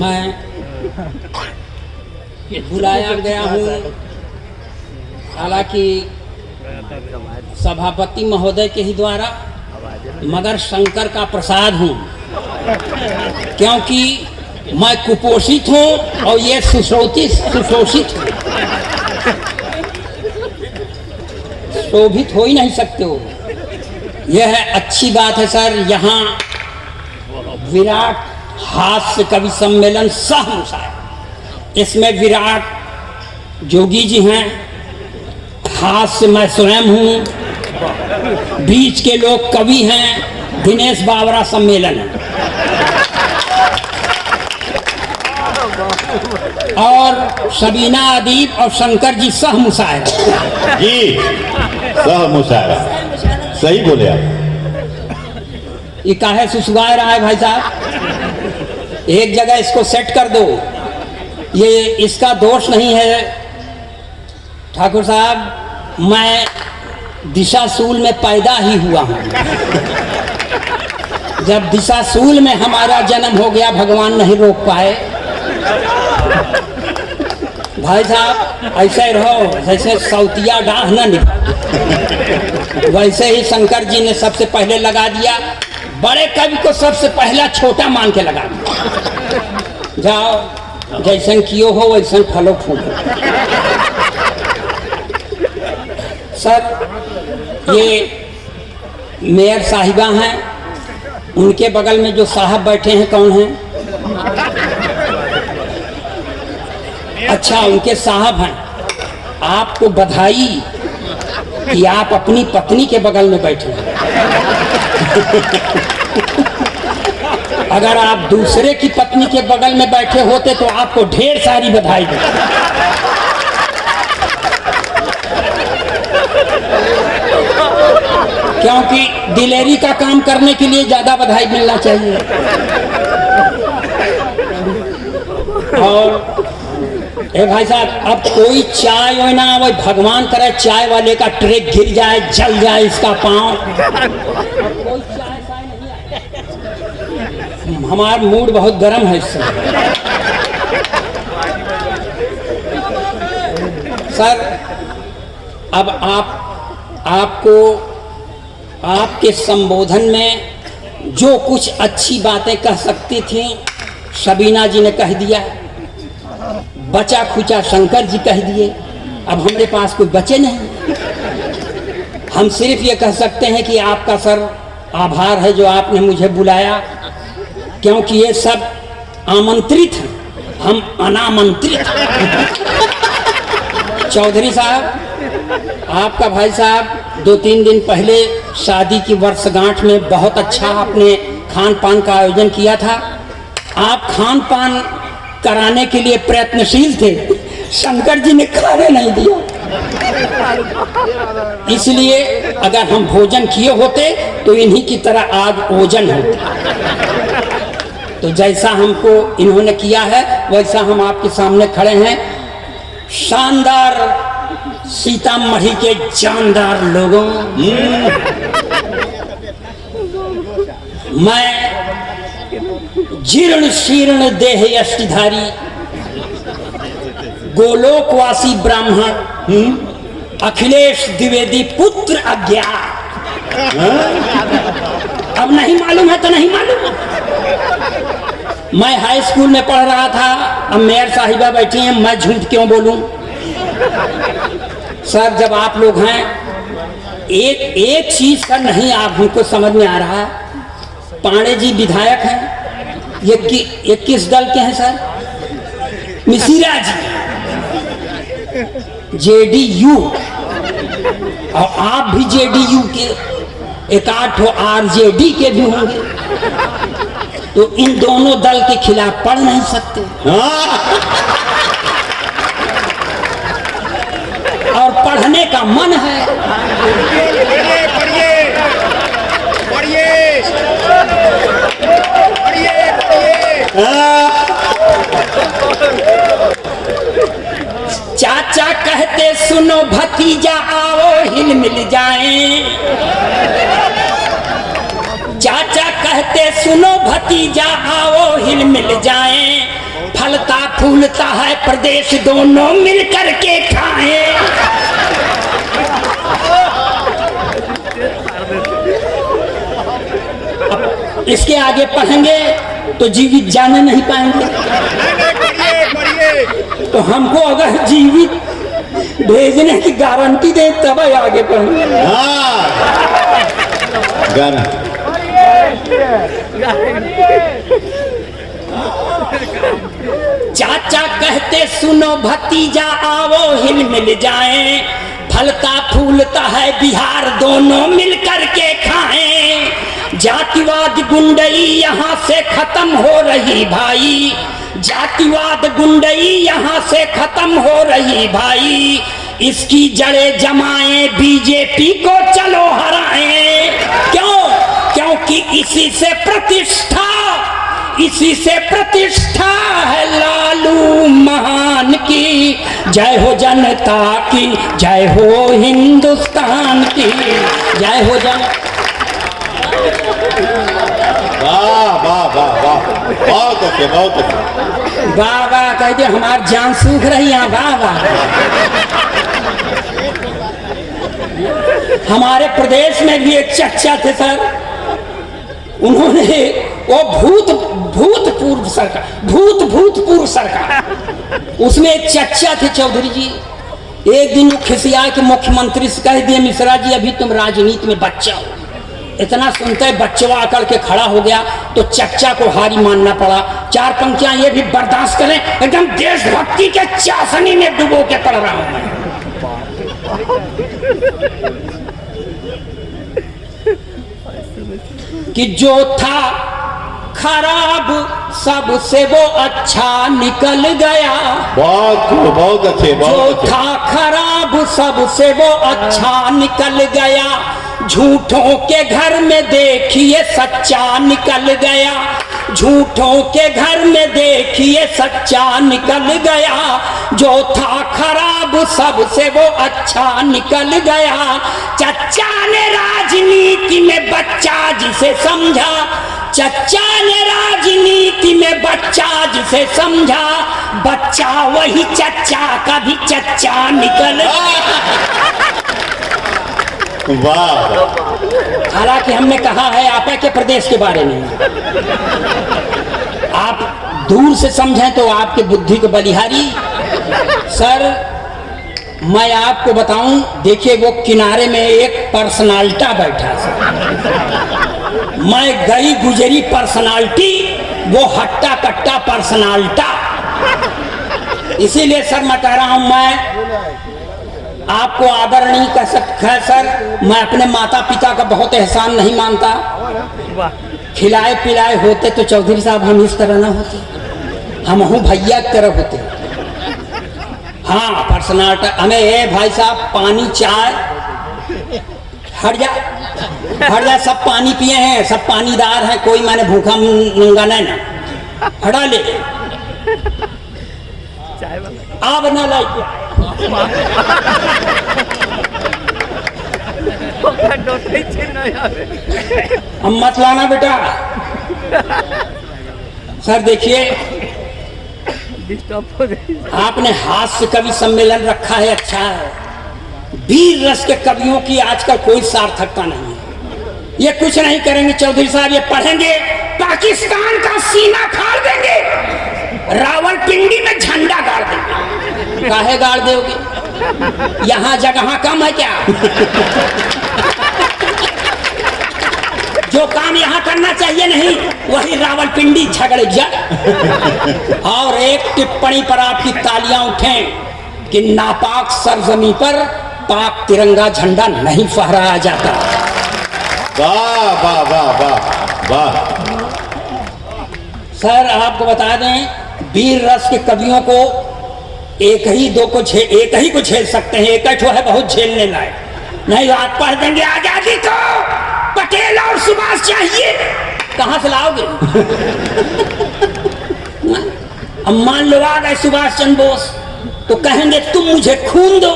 मैं बुलाया गया हूँ, हालांकि सभापति महोदय के ही द्वारा, मगर शंकर का प्रसाद हूँ, क्योंकि मैं कुपोषित हूँ और ये सुशोषित हूँ। शोभित हो ही नहीं सकते हो। यह है अच्छी बात है सर। यहाँ विराट हास्य कवि सम्मेलन सहमुसाय, इसमें विराट जोगी जी हैं, हास्य मैं स्वयं हूँ, बीच के लोग कवि हैं, दिनेश बावरा सम्मेलन है, और सबीना अदीब और शंकर जी सहमुसायरा जी, सहमुसायरा सही बोले आप। ये काहे सुसुगाए रहा है भाई साहब? एक जगह इसको सेट कर दो। ये इसका दोष नहीं है ठाकुर साहब, मैं दिशाशूल में पैदा ही हुआ हूँ। जब दिशाशूल में हमारा जन्म हो गया, भगवान नहीं रोक पाए। भाई साहब ऐसे रहो जैसे सौतिया डाह न निकले, वैसे ही शंकर जी ने सबसे पहले लगा दिया। बड़े कवि को सबसे पहला छोटा मान के लगा दिया। जाओ जैसन कियो हो वैसन फलो फूलो। सर ये मेयर साहिबा हैं, उनके बगल में जो साहब बैठे हैं कौन हैं? अच्छा उनके साहब हैं। आपको बधाई कि आप अपनी पत्नी के बगल में बैठे हैं। अगर आप दूसरे की पत्नी के बगल में बैठे होते तो आपको ढेर सारी बधाई देते। क्योंकि दिलेरी का काम करने के लिए ज्यादा बधाई मिलना चाहिए। और ए भाई साहब, अब कोई चाय हो ना, वही भगवान करे चाय वाले का ट्रे गिर जाए, जल जाए इसका पांव। कोई चाय नहीं आए। हमारा मूड बहुत गर्म है इस समय। सर अब आपको आपके संबोधन में जो कुछ अच्छी बातें कह सकती थी सबीना जी ने कह दिया, बचा खुचा शंकर जी कह दिए। अब हमारे पास कोई बचे नहीं। हम सिर्फ ये कह सकते हैं कि आपका सर आभार है जो आपने मुझे बुलाया, क्योंकि ये सब आमंत्रित हैं, हम अनामंत्रित हैं। चौधरी साहब, आपका भाई साहब 2-3 दिन पहले शादी की वर्षगांठ में बहुत अच्छा आपने खान पान का आयोजन किया था। आप खान पान कराने के लिए प्रयत्नशील थे, शंकर जी ने खाने नहीं दिया। इसलिए अगर हम भोजन किए होते तो इन्हीं की तरह आज ओजन होता। तो जैसा हमको इन्होंने किया है वैसा हम आपके सामने खड़े हैं। शानदार सीतामढ़ी के जानदार लोगों, मैं जीर्ण शीर्ण देह यष्टिधारी गोलोकवासी ब्राह्मण अखिलेश द्विवेदी पुत्र अज्ञात। अब नहीं मालूम है तो नहीं मालूम है। मैं हाई स्कूल में पढ़ रहा था, अब मेयर साहिबा बैठी हैं, मैं झूठ क्यों बोलूं? सर जब आप लोग हैं, एक चीज का नहीं आप हमको समझ में आ रहा है। पांडे जी विधायक हैं, ये किस दल के हैं सर? मिसिरा जी जेडीयू, और आप भी जेडीयू के, एक आठ आरजेडी के भी होंगे। तो इन दोनों दल के खिलाफ पढ़ नहीं सकते। और पढ़ने का मन है। चाचा कहते सुनो भतीजा आओ हिल मिल जाएं। चाचा कहते सुनो भतीजा आओ हिल मिल जाएं। फलता फूलता है प्रदेश दोनों मिलकर के खाएं। इसके आगे पढ़ेंगे तो जीवित जाने नहीं पाएंगे। तो हमको अगर जीवित भेजने की गारंटी दे तब आगे पढ़ेंगे। हाँ गाना चाचा कहते सुनो भतीजा आओ हिल मिल जाएं, फलता फूलता है बिहार दोनों मिलकर के खाएं। जातिवाद गुंडई यहाँ से खत्म हो रही भाई, जातिवाद गुंडई यहाँ से खत्म हो रही भाई। इसकी जड़ें जमाएं बीजेपी को चलो हराएं। क्यों? क्योंकि इसी से प्रतिष्ठा, इसी से प्रतिष्ठा है लालू महान की। जय हो जनता की, जय हो हिंदुस्तान की, जय हो जनता। वाह वाह वाह वाह, बहुत अच्छे बहुत अच्छे। वाह वाह कहते हमारी जान सूख रही है। वाह वाह। हमारे प्रदेश में भी एक चर्चा थे सर, उन्होंने वो भूतपूर्व सरकार, उसमें एक चर्चा थे चौधरी जी। एक दिन वो खिसिया के मुख्यमंत्री से कह दिए मिश्रा जी अभी तुम राजनीति में बच्चा हो। इतना सुनते ही बच्चवा आकर के खड़ा हो गया तो चच्चा को हारी मानना पड़ा। चार पंक्तियां ये भी बर्दाश्त करें, एकदम देशभक्ति के चाशनी में डुबो के पड़ रहा हूं मैं। कि जो था खराब सबसे वो अच्छा निकल गया। बहुत अच्छे बहुत जो अच्छे। था खराब सबसे वो अच्छा निकल गया। झूठों के घर में देखिए सच्चा निकल गया। झूठों के घर में देखिए सच्चा निकल गया। जो था खराब सबसे वो अच्छा निकल गया। चच्चा ने राजनीति में बच्चा जिसे समझा, चच्चा ने राजनीति में बच्चा जिसे समझा, बच्चा वही चच्चा का भी चच्चा निकल गया। वाह। हालांकि हमने कहा है आप के प्रदेश के बारे में, आप दूर से समझें तो आपकी बुद्धि को बलिहारी। सर मैं आपको बताऊं, देखिए वो किनारे में एक पर्सनालिटी बैठा सर। मैं गई गुजरी पर्सनालिटी, वो हट्टा कट्टा पर्सनालिटी। इसीलिए सर मैं कह रहा हूं, मैं आपको आदर नहीं कर सकता है सर। मैं अपने माता पिता का बहुत एहसान नहीं मानता। खिलाए पिलाए होते तो चौधरी साहब हम इस तरह ना होते, हम हूँ भैया की तरह होते। हाँ पर्सनालिटी हमें ये भाई साहब पानी चाय हट जा सब पानी पिए हैं, सब पानीदार हैं, कोई मैंने भूखा नंगा नहीं ना। हटा ले आप ना लाइक हम मत लाना बेटा। सर देखिए आपने हास्य कवि सम्मेलन रखा है, अच्छा है। वीर रस के कवियों की आजकल कोई सार्थकता नहीं है। ये कुछ नहीं करेंगे चौधरी साहब, ये पढ़ेंगे पाकिस्तान का सीना फाड़ देंगे, रावलपिंडी में झंडा गाड़ देंगे। काहे गाड़ दोगे? यहाँ जगह कम है क्या? जो काम यहाँ करना चाहिए नहीं, वही रावलपिंडी झगड़ जाए। और एक टिप्पणी पर आपकी तालियां उठें कि नापाक सरजमी पर पाक तिरंगा झंडा नहीं फहराया जाता। वाह वाह वाह वाह वाह। सर आपको बता दें, वीर रस के कवियों को एक ही को झेल सकते हैं, एक ही है बहुत झेलने लायक। नहीं आप पढ़ देंगे आजादी को पटेल और सुभाष चाहिए, कहां से लाओगे? अब मान लो आ गए सुभाष चंद्र बोस तो कहेंगे तुम मुझे खून दो,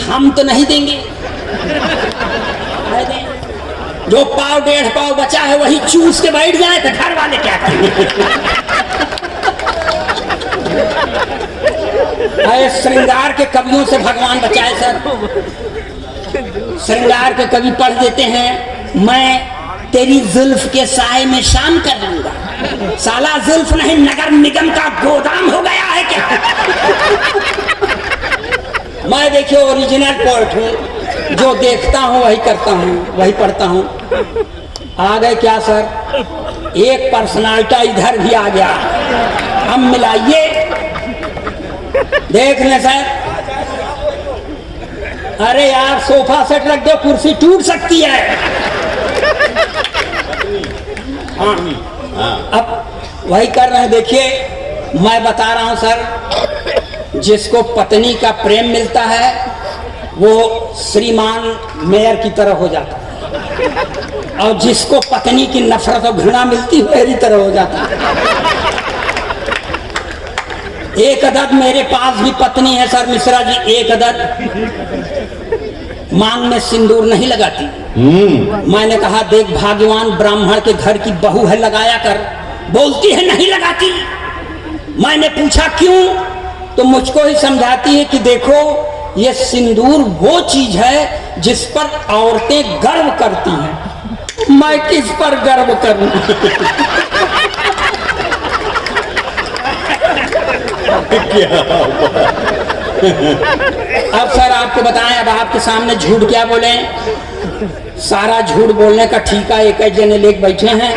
हम तो नहीं देंगे। जो पाव डेढ़ पाव बचा है वही चूस के बैठ जाए तो घर वाले क्या करेंगे? अरे श्रृंगार के कवियों से भगवान बचाए सर। श्रृंगार के कवि पढ़ देते हैं, मैं तेरी जुल्फ के साए में शाम कर दूंगा। साला जुल्फ नहीं, नगर निगम का गोदाम हो गया है क्या? मैं देखिए ओरिजिनल पोएट हूँ, जो देखता हूँ वही करता हूँ, वही पढ़ता हूँ। आ गए क्या सर? एक पर्सनालिटी इधर भी आ गया। हम मिलाइए, देख लें सर। अरे यार सोफा सेट रख दो, कुर्सी टूट सकती है। हाँ अब वही कर रहे हैं। देखिए मैं बता रहा हूं सर, जिसको पत्नी का प्रेम मिलता है वो श्रीमान मेयर की तरह हो जाता है, और जिसको पत्नी की नफरत और घृणा मिलती है मेरी तरह हो जाता है। एक अदद मेरे पास भी पत्नी है सर मिश्रा जी, एक अदद मांग में सिंदूर नहीं लगाती। मैंने कहा देख भाग्यवान ब्राह्मण के घर की बहू है, लगाया कर। बोलती है नहीं लगाती। मैंने पूछा क्यों, तो मुझको ही समझाती है कि देखो ये सिंदूर वो चीज है जिस पर औरतें गर्व करती हैं। मैं किस पर गर्व करूं? अब सर आपको बताएं, अब आपके सामने झूठ क्या बोले? सारा झूठ बोलने का ठीका एक जने लेके बैठे हैं।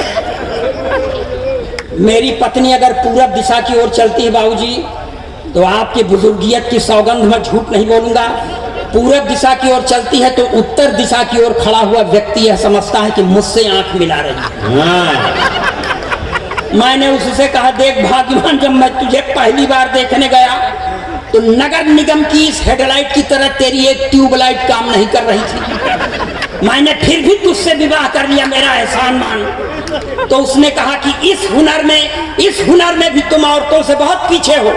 मेरी पत्नी अगर पूरब दिशा की ओर चलती है बाबूजी, तो आपकी बुजुर्गियत की सौगंध में झूठ नहीं बोलूंगा। पूरब दिशा की ओर चलती है तो उत्तर दिशा की ओर खड़ा हुआ व्यक्ति यह समझता है कि मुझसे आंख मिला रही है। मैंने उससे कहा देख भाग्यवान, जब मैं तुझे पहली बार देखने गया तो नगर निगम की इस हेडलाइट की तरह तेरी एक ट्यूबलाइट काम नहीं कर रही थी। मैंने फिर भी तुझसे विवाह कर लिया, मेरा एहसान मान। तो उसने कहा कि इस हुनर में भी तुम औरतों से बहुत पीछे हो।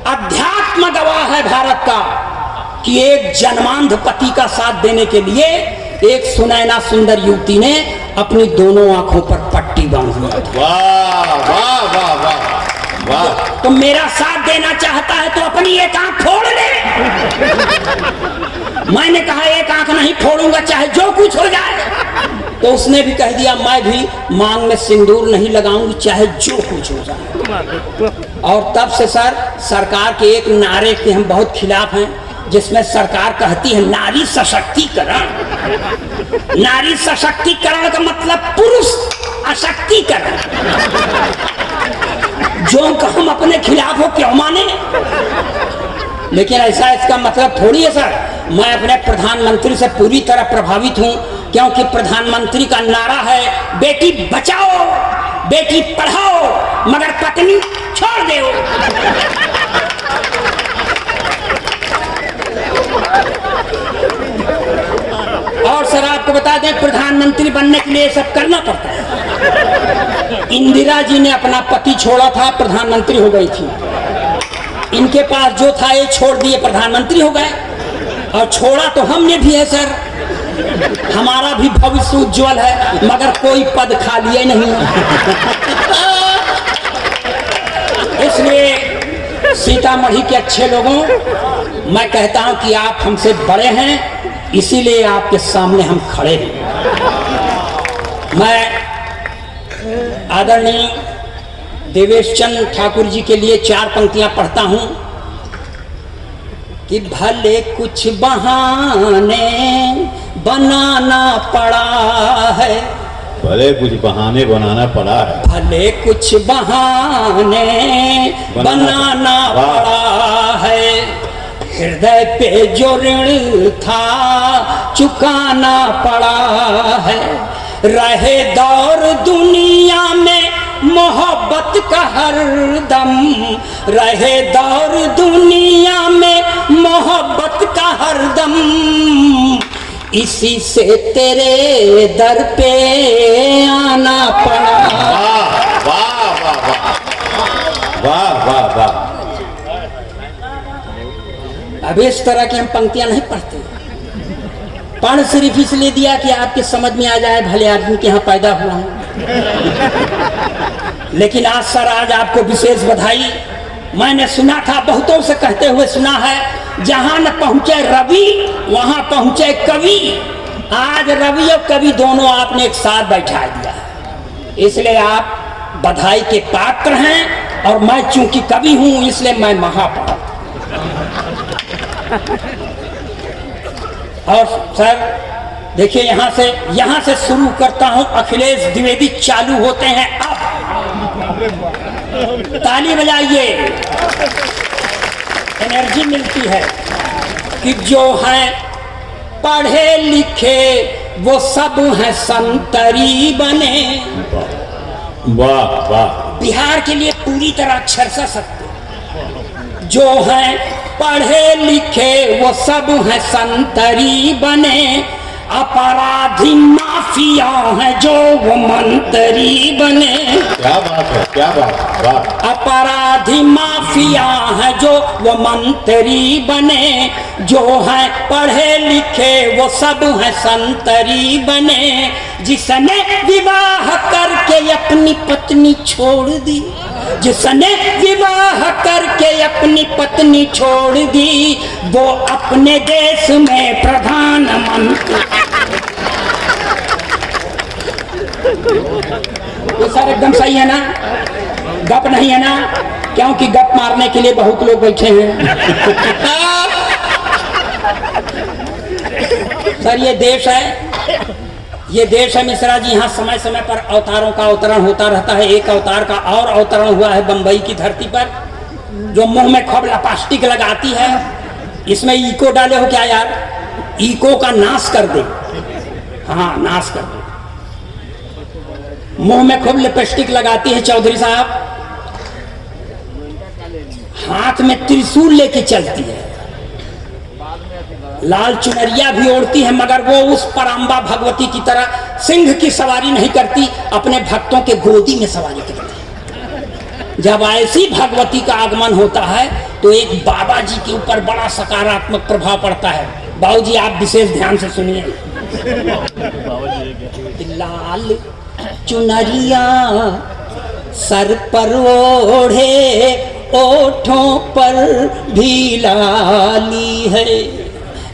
अध्यात्म गवाह है भारत का कि एक जन्मांध पति का साथ देने के लिए एक सुनैना सुंदर युवती ने अपनी दोनों आंखों पर पट्टी बांध ली। वाह वाह वाह वाह वाह। तो मेरा साथ देना चाहता है तो अपनी एक आंख फोड़ ले। मैंने कहा एक आंख नहीं फोड़ूंगा, चाहे जो कुछ हो जाए। तो उसने भी कह दिया मैं भी मांग में सिंदूर नहीं लगाऊंगी, चाहे जो कुछ हो जाए। और तब से सर सरकार के एक नारे के हम बहुत खिलाफ हैं, जिसमें सरकार कहती है नारी सशक्तिकरण। नारी सशक्तिकरण का मतलब पुरुष अशक्तिकरण। जो का हम अपने खिलाफ हो क्यों माने? लेकिन ऐसा इसका मतलब थोड़ी है सर। मैं अपने प्रधानमंत्री से पूरी तरह प्रभावित हूं, क्योंकि प्रधानमंत्री का नारा है बेटी बचाओ बेटी पढ़ाओ मगर पत्नी छोड़ दो। और सर आपको बता दें प्रधानमंत्री बनने के लिए सब करना पड़ता है। इंदिरा जी ने अपना पति छोड़ा था, प्रधानमंत्री हो गई थी। इनके पास जो था ये छोड़ दिए, प्रधानमंत्री हो गए। और छोड़ा तो हमने भी है सर, हमारा भी भविष्य उज्जवल है, मगर कोई पद खाली नहीं। इसलिए सीतामढ़ी के अच्छे लोगों, मैं कहता हूं कि आप हमसे बड़े हैं, इसीलिए आपके सामने हम खड़े हैं। मैं आदरणीय देवेश चंद्र ठाकुर जी के लिए 4 पंक्तियां पढ़ता हूं कि भले कुछ बहाने बनाना पड़ा है। भले कुछ बहाने बनाना पड़ा है। भले कुछ बहाने बनाना पड़ा है। हृदय पे जो ऋण था चुकाना पड़ा है। रहे दौर दुनिया में मोहब्बत का हरदम। रहे दौर दुनिया में मोहब्बत का हरदम। इसी से तेरे दर पे आना पड़ा। वाह वाह वाह वाह वाह वाह। अब इस तरह की हम पंक्तियां नहीं पढ़ते। पढ़ सिर्फ इसलिए दिया कि आपके समझ में आ जाए, भले आदमी के यहाँ पैदा हुआ हूं। लेकिन आज सर, आज आपको विशेष बधाई। मैंने सुना था, बहुतों से कहते हुए सुना है, जहां न पहुंचे रवि वहां पहुंचे कवि। आज रवि और कवि दोनों आपने एक साथ बैठा दिया है, इसलिए आप बधाई के पात्र हैं। और मैं चूंकि कवि हूं इसलिए मैं महापात्र। और सर देखिए, यहां से शुरू करता हूं। अखिलेश द्विवेदी चालू होते हैं अब। ताली बजाइए, एनर्जी मिलती है। कि जो है पढ़े लिखे वो सब हैं संतरी बने। वाह वाह। बिहार के लिए पूरी तरह अक्षरशः सत्य। जो हैं पढ़े लिखे वो सब हैं संतरी बने। अपराधी माफिया हैं जो वो मंत्री बने। क्या बात है, क्या बात है, वाह। अपराधी माफिया हैं जो वो मंत्री बने। जो हैं पढ़े लिखे वो सब हैं संतरी बने। जिसने विवाह करके अपनी पत्नी छोड़ दी, जिसने विवाह करके अपनी पत्नी छोड़ दी, वो अपने देश में प्रधानमंत्री। ये सर एकदम सही है ना? गप नहीं है ना? क्योंकि गप मारने के लिए बहुत लोग बैठे हैं। सर ये देश है, ये देश है मिश्रा जी। यहाँ समय समय पर अवतारों का अवतरण होता रहता है। एक अवतार का और अवतरण हुआ है बंबई की धरती पर, जो मुंह में खूब लपास्टिक लगाती है। इसमें इको डाले हो क्या यार? इको का नाश कर दे। हाँ, नाश कर दे। मुंह में खूब लिपस्टिक लगाती है चौधरी साहब, हाथ में त्रिशूल लेके चलती है, लाल चुनरिया भी ओढ़ती है, मगर वो उस पराम्बा भगवती की तरह सिंह की सवारी नहीं करती, अपने भक्तों के गोदी में सवारी करती है। जब ऐसी भगवती का आगमन होता है तो एक बाबा जी के ऊपर बड़ा सकारात्मक प्रभाव पड़ता है। बाबू जी आप विशेष ध्यान से सुनिए। लाल चुनरिया सर पर ओढ़े, ओठों पर भी लाली है।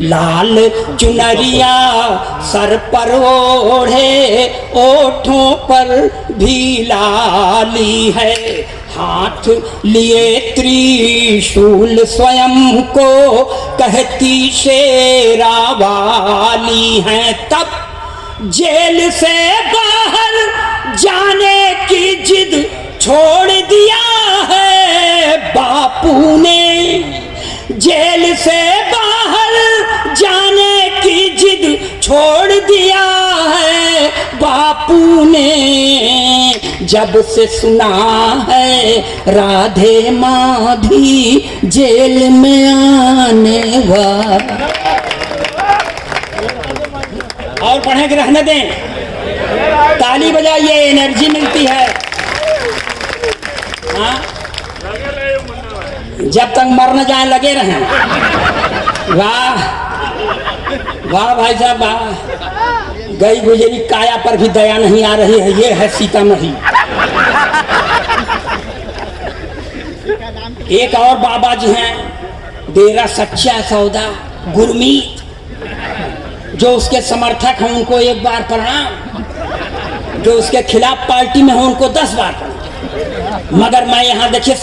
लाल चुनरिया सर पर ओढ़े, ओठों पर भी लाली है। हाथ लिए त्रिशूल स्वयं को कहती शेरा वाली है। तब जेल से बाहर जाने की जिद छोड़ दिया है बापू ने। जेल से बाहर जाने की जिद छोड़ दिया है बापू ने। जब से सुना है राधे माँ भी जेल में आने वाला। और पढ़े के रहने दें, ताली बजाइए, एनर्जी मिलती है। हाँ, जब तक मर न जाए लगे रहें। वाह वाह भाई साहब वाह। गई गुजरी काया पर भी दया नहीं आ रही है। ये है सीतामढ़ी। एक और बाबा जी हैं, डेरा सच्चा सौदा गुरमीत, जो उसके समर्थक हैं उनको एक बार प्रणाम, जो उसके खिलाफ पार्टी में हो उनको 10 बार प्रणाम। मगर मैं यहाँ देखिए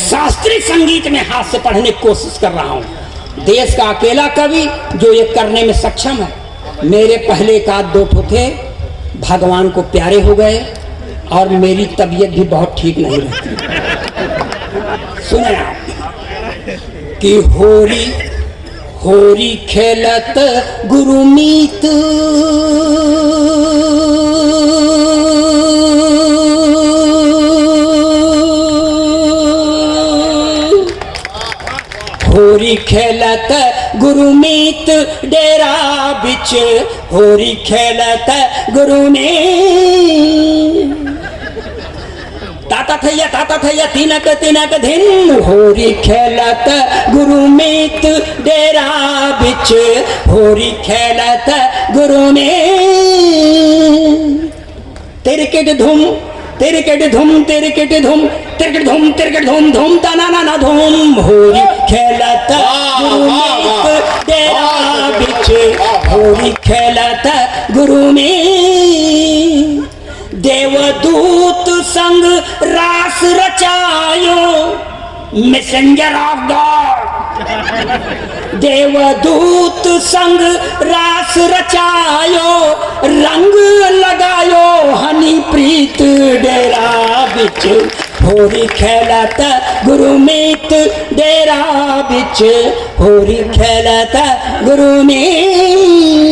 शास्त्रीय संगीत में हाथ से पढ़ने की कोशिश कर रहा हूँ। देश का अकेला कवि जो ये करने में सक्षम है। मेरे पहले एक आध दो ठो थे, भगवान को प्यारे हो गए और मेरी तबीयत भी बहुत ठीक नहीं रहती। सुने आप कि होरी होरी खेलत गुरुमीत, होरी खेलत गुरुमीत डेरा बिच, होरी खेलत गुरुमीत। ताता थैया तिनक तिनक धिन, होरी खेलत गुरुमीत डेरा बिच, होरी खेलत गुरुमीत। तिरकिट धुम तिरकट धूम तिरकट धूम तिरकट धूम तिरकट धूम धूम तना ना ना धूम होरी खेलत गुरुमीत डेरा बिच होरी खेलत गुरुमीत देवदूत संग रास रचायो मैसेंजर ऑफ गॉड देवदूत संग रास रचायो रंग लगायो हनी प्रीत डेरा बिच होरी खेलत गुरुमीत डेरा बिच होरी खेलत गुरुमीत